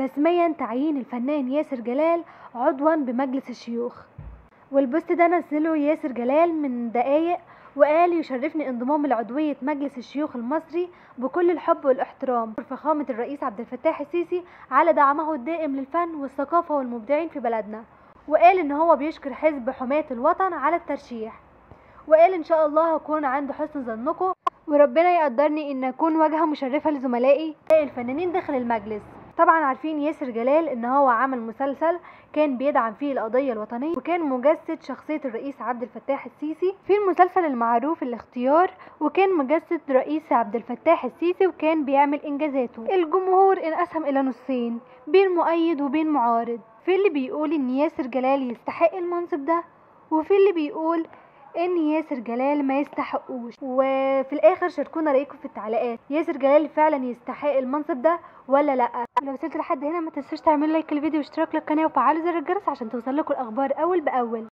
رسميا تعيين الفنان ياسر جلال عضوا بمجلس الشيوخ. والبوست ده نزله ياسر جلال من دقايق وقال: يشرفني انضمام لعضوية مجلس الشيوخ المصري بكل الحب والاحترام، فخامة الرئيس عبد الفتاح السيسي على دعمه الدائم للفن والثقافة والمبدعين في بلدنا. وقال ان هو بيشكر حزب حماة الوطن على الترشيح، وقال ان شاء الله هكون عند حسن ظنكم، وربنا يقدرني ان اكون واجهة مشرفة لزملائي الفنانين داخل المجلس. طبعا عارفين ياسر جلال ان هو عمل مسلسل كان بيدعم فيه القضية الوطنية، وكان مجسد شخصية الرئيس عبد الفتاح السيسي في المسلسل المعروف الاختيار، وكان مجسد رئيس عبد الفتاح السيسي وكان بيعمل انجازاته. الجمهور انقسم الى نصين بين مؤيد وبين معارض، في اللي بيقول ان ياسر جلال يستحق المنصب ده، وفي اللي بيقول ان ياسر جلال ما يستحقوش. وفي الاخر شاركونا رايكم في التعليقات، ياسر جلال فعلا يستحق المنصب ده ولا لا؟ لو وصلتوا لحد هنا ما تنسوش تعملوا لايك للفيديو واشتراك للقناه وفعلوا زر الجرس عشان توصلكوا الاخبار اول باول.